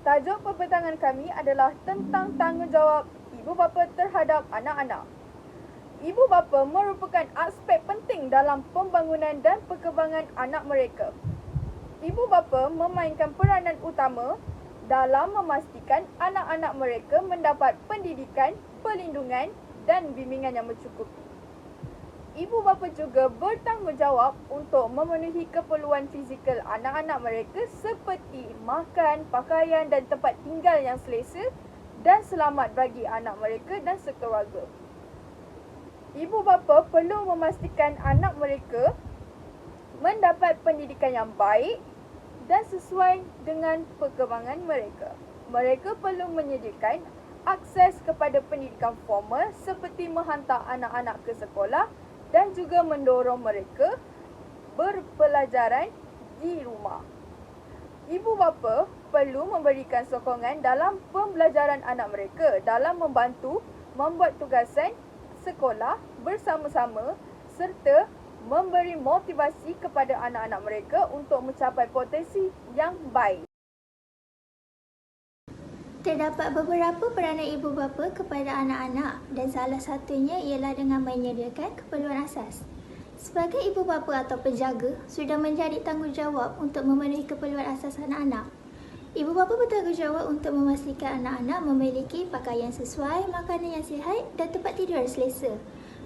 Tajuk perbincangan kami adalah tentang tanggungjawab ibu bapa terhadap anak-anak. Ibu bapa merupakan aspek penting dalam pembangunan dan perkembangan anak mereka. Ibu bapa memainkan peranan utama dalam memastikan anak-anak mereka mendapat pendidikan, perlindungan dan bimbingan yang mencukupi. Ibu bapa juga bertanggungjawab untuk memenuhi keperluan fizikal anak-anak mereka seperti makan, pakaian dan tempat tinggal yang selesa dan selamat bagi anak mereka dan sekeluarga. Ibu bapa perlu memastikan anak mereka mendapat pendidikan yang baik dan sesuai dengan perkembangan mereka. Mereka perlu menyediakan akses kepada pendidikan formal seperti menghantar anak-anak ke sekolah dan juga mendorong mereka berpelajaran di rumah. Ibu bapa perlu memberikan sokongan dalam pembelajaran anak mereka dalam membantu membuat tugasan sekolah bersama-sama serta memberi motivasi kepada anak-anak mereka untuk mencapai potensi yang baik. Terdapat beberapa peranan ibu bapa kepada anak-anak dan salah satunya ialah dengan menyediakan keperluan asas. Sebagai ibu bapa atau penjaga, sudah menjadi tanggungjawab untuk memenuhi keperluan asas anak-anak. Ibu bapa bertanggungjawab untuk memastikan anak-anak memiliki pakaian sesuai, makanan yang sihat dan tempat tidur selesa.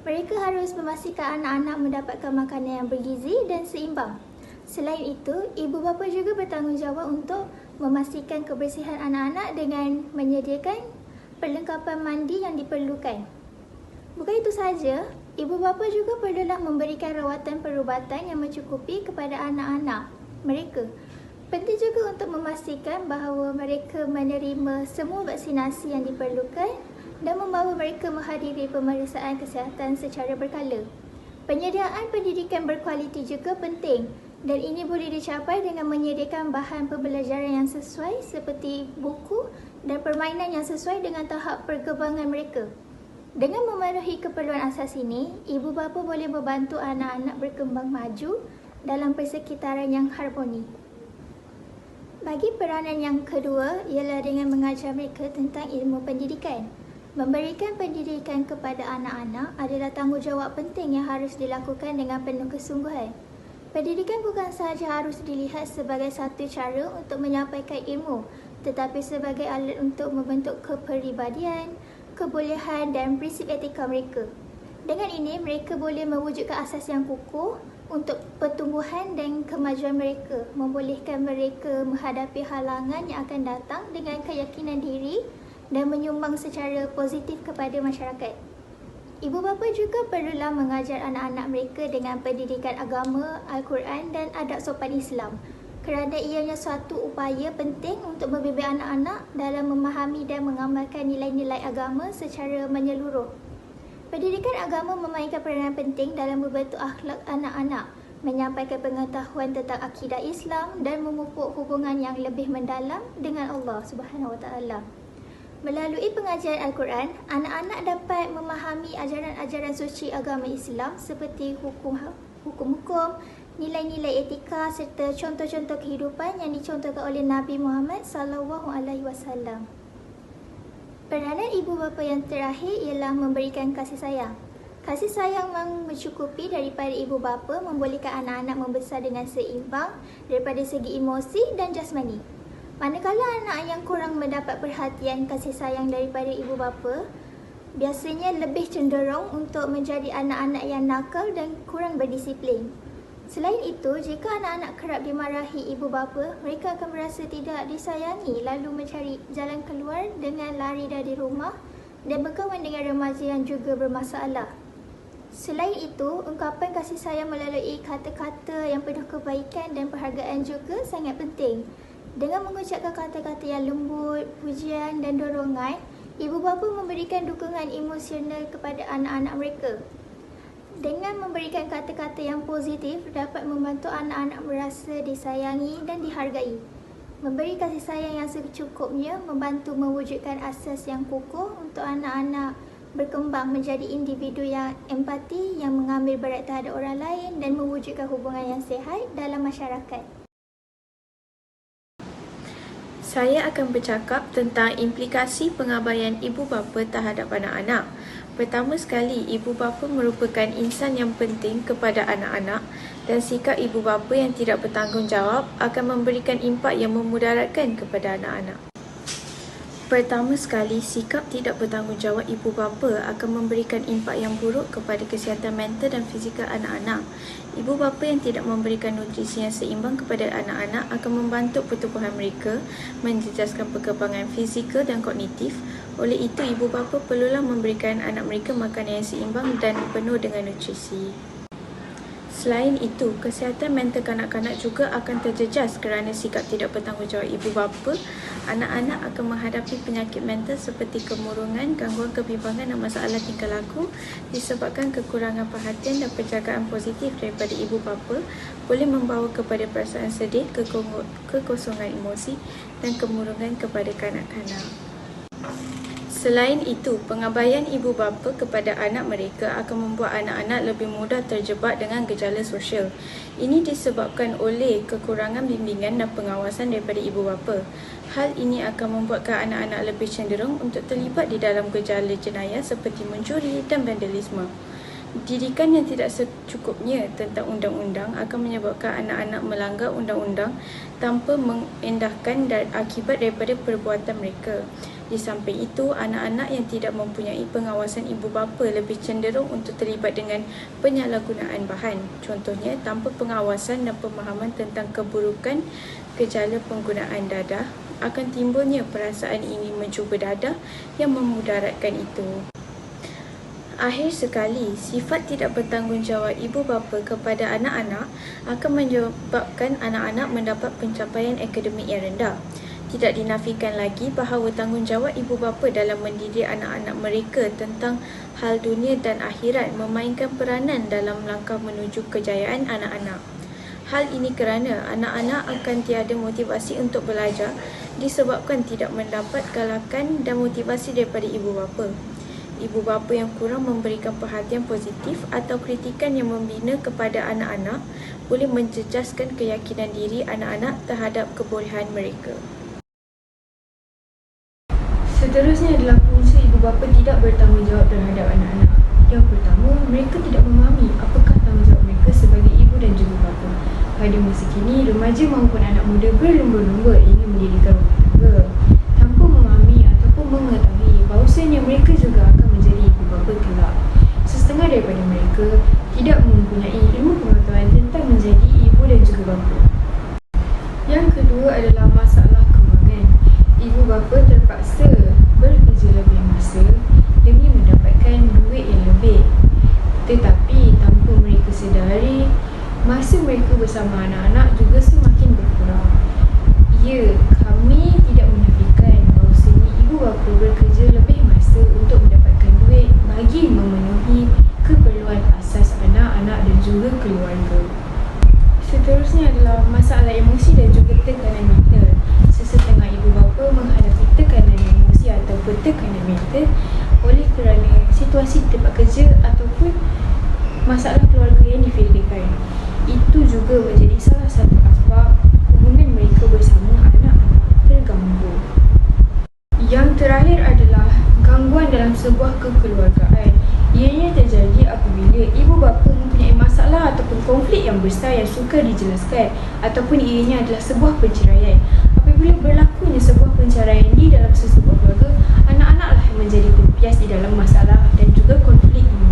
Mereka harus memastikan anak-anak mendapatkan makanan yang bergizi dan seimbang. Selain itu, ibu bapa juga bertanggungjawab untuk memastikan kebersihan anak-anak dengan menyediakan perlengkapan mandi yang diperlukan. Bukan itu sahaja, ibu bapa juga perlulah memberikan rawatan perubatan yang mencukupi kepada anak-anak mereka. Penting juga untuk memastikan bahawa mereka menerima semua vaksinasi yang diperlukan dan membawa mereka menghadiri pemeriksaan kesihatan secara berkala. Penyediaan pendidikan berkualiti juga penting dan ini boleh dicapai dengan menyediakan bahan pembelajaran yang sesuai seperti buku dan permainan yang sesuai dengan tahap perkembangan mereka. Dengan memenuhi keperluan asas ini, ibu bapa boleh membantu anak-anak berkembang maju dalam persekitaran yang harmoni. Bagi peranan yang kedua ialah dengan mengajar mereka tentang ilmu pendidikan. Memberikan pendidikan kepada anak-anak adalah tanggungjawab penting yang harus dilakukan dengan penuh kesungguhan. Pendidikan bukan sahaja harus dilihat sebagai satu cara untuk menyampaikan ilmu, tetapi sebagai alat untuk membentuk kepribadian, kebolehan dan prinsip etika mereka. Dengan ini, mereka boleh mewujudkan asas yang kukuh untuk pertumbuhan dan kemajuan mereka, membolehkan mereka menghadapi halangan yang akan datang dengan keyakinan diri dan menyumbang secara positif kepada masyarakat. Ibu bapa juga perlulah mengajar anak-anak mereka dengan pendidikan agama, Al-Quran dan adab sopan Islam kerana ianya suatu upaya penting untuk membimbing anak-anak dalam memahami dan mengamalkan nilai-nilai agama secara menyeluruh. Pendidikan agama memainkan peranan penting dalam membentuk akhlak anak-anak, menyampaikan pengetahuan tentang akidah Islam dan memupuk hubungan yang lebih mendalam dengan Allah Subhanahu Wa Taala. Melalui pengajaran Al-Quran, anak-anak dapat memahami ajaran-ajaran suci agama Islam seperti hukum-hukum, nilai-nilai etika serta contoh-contoh kehidupan yang dicontohkan oleh Nabi Muhammad SAW. Peranan ibu bapa yang terakhir ialah memberikan kasih sayang. Kasih sayang yang mencukupi daripada ibu bapa membolehkan anak-anak membesar dengan seimbang daripada segi emosi dan jasmani. Manakala anak yang kurang mendapat perhatian kasih sayang daripada ibu bapa, biasanya lebih cenderung untuk menjadi anak-anak yang nakal dan kurang berdisiplin. Selain itu, jika anak-anak kerap dimarahi ibu bapa, mereka akan merasa tidak disayangi lalu mencari jalan keluar dengan lari dari rumah dan berkawan dengan remaja yang juga bermasalah. Selain itu, ungkapan kasih sayang melalui kata-kata yang penuh kebaikan dan penghargaan juga sangat penting. Dengan mengucapkan kata-kata yang lembut, pujian dan dorongan, ibu bapa memberikan dukungan emosional kepada anak-anak mereka. Dengan memberikan kata-kata yang positif dapat membantu anak-anak merasa disayangi dan dihargai. Memberi kasih sayang yang secukupnya membantu mewujudkan asas yang kukuh untuk anak-anak berkembang menjadi individu yang empati, yang mengambil berat terhadap orang lain dan mewujudkan hubungan yang sihat dalam masyarakat. Saya akan bercakap tentang implikasi pengabaian ibu bapa terhadap anak-anak. Pertama sekali, ibu bapa merupakan insan yang penting kepada anak-anak dan sikap ibu bapa yang tidak bertanggungjawab akan memberikan impak yang memudaratkan kepada anak-anak. Pertama sekali, sikap tidak bertanggungjawab ibu bapa akan memberikan impak yang buruk kepada kesihatan mental dan fizikal anak-anak. Ibu bapa yang tidak memberikan nutrisi yang seimbang kepada anak-anak akan membantu pertumbuhan mereka, menjejaskan perkembangan fizikal dan kognitif. Oleh itu, ibu bapa perlulah memberikan anak mereka makanan yang seimbang dan penuh dengan nutrisi. Selain itu, kesihatan mental kanak-kanak juga akan terjejas kerana sikap tidak bertanggungjawab ibu bapa. Anak-anak akan menghadapi penyakit mental seperti kemurungan, gangguan kebimbangan dan masalah tingkah laku disebabkan kekurangan perhatian dan penjagaan positif daripada ibu bapa boleh membawa kepada perasaan sedih, kekosongan emosi dan kemurungan kepada kanak-kanak. Selain itu, pengabaian ibu bapa kepada anak mereka akan membuat anak-anak lebih mudah terjebak dengan gejala sosial. Ini disebabkan oleh kekurangan bimbingan dan pengawasan daripada ibu bapa. Hal ini akan membuatkan anak-anak lebih cenderung untuk terlibat di dalam gejala jenayah seperti mencuri dan vandalisme. Didikan yang tidak secukupnya tentang undang-undang akan menyebabkan anak-anak melanggar undang-undang tanpa mengendahkan akibat daripada perbuatan mereka. Di samping itu, anak-anak yang tidak mempunyai pengawasan ibu bapa lebih cenderung untuk terlibat dengan penyalahgunaan bahan. Contohnya, tanpa pengawasan dan pemahaman tentang keburukan gejala penggunaan dadah, akan timbulnya perasaan ingin mencuba dadah yang memudaratkan itu. Akhir sekali, sifat tidak bertanggungjawab ibu bapa kepada anak-anak akan menyebabkan anak-anak mendapat pencapaian akademik yang rendah. Tidak dinafikan lagi bahawa tanggungjawab ibu bapa dalam mendidik anak-anak mereka tentang hal dunia dan akhirat memainkan peranan dalam langkah menuju kejayaan anak-anak. Hal ini kerana anak-anak akan tiada motivasi untuk belajar disebabkan tidak mendapat galakan dan motivasi daripada ibu bapa. Ibu bapa yang kurang memberikan perhatian positif atau kritikan yang membina kepada anak-anak boleh menjejaskan keyakinan diri anak-anak terhadap kebolehan mereka. Seterusnya adalah punca ibu bapa tidak bertanggungjawab terhadap anak-anak. Yang pertama, mereka tidak memahami apakah tanggungjawab mereka sebagai ibu dan juga bapa. Pada masa kini, remaja maupun anak muda berlumba-lumba ingin mendirikan rumah tangga tanpa memahami ataupun mengetahui bahawasanya mereka juga akan menjadi ibu bapa kelak. Setengah daripada mereka tidak mempunyai ilmu pengetahuan tentang menjadi ibu dan juga bapa. Yang kedua adalah masalah kewangan. Ibu bapa terpaksa bekerja lebih masa demi mendapatkan duit yang lebih. Tetapi tanpa mereka sedari, masa mereka bersama anak-anak juga semakin berkurang. Ya, kami tidak menafikan bahawasanya ibu bapa bekerja lebih masa untuk mendapatkan duit bagi memenuhi keperluan asas anak-anak dan juga keluarga. Seterusnya adalah masalah emosi dan juga tekanan mental. Sesetengah ibu bapa menghadapi tekanan emosi ataupun tekanan mental oleh kerana situasi tempat kerja ataupun masalah keluarga yang difirdakan. Itu juga menjadi salah satu asbab hubungan mereka bersama anak-anak terganggu. Yang terakhir adalah gangguan dalam sebuah kekeluargaan. Ianya terjadi apabila ibu bapa mempunyai masalah ataupun konflik yang besar yang sukar dijelaskan ataupun ianya adalah sebuah perceraian. Apabila berlakunya sebuah perceraian di dalam sesebuah keluarga, anak-anaklah yang menjadi pelampias di dalam masalah dan juga konflik ini.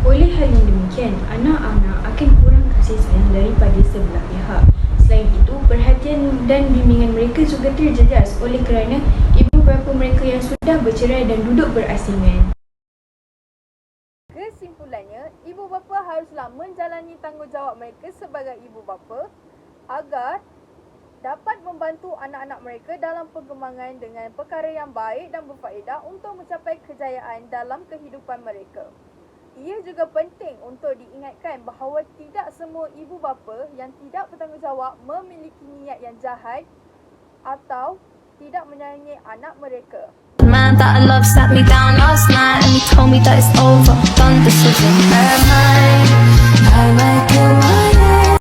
Oleh hal yang demikian, anak-anak akan kurang kasih sayang daripada sebelah pihak. Selain itu, perhatian dan bimbingan mereka juga terjejas oleh kerana ibu bapa mereka yang sudah bercerai dan duduk berasingan. Kesimpulannya, ibu bapa haruslah menjalani tanggungjawab mereka sebagai ibu bapa agar dapat membantu anak-anak mereka dalam perkembangan dengan perkara yang baik dan berfaedah untuk mencapai kejayaan dalam kehidupan mereka. Ia juga penting untuk diingatkan bahawa tidak semua ibu bapa yang tidak bertanggungjawab memiliki niat yang jahat atau tidak menyayangi anak mereka. Man that I love sat me down last night and he told me that it's over, done decision. Am I like you?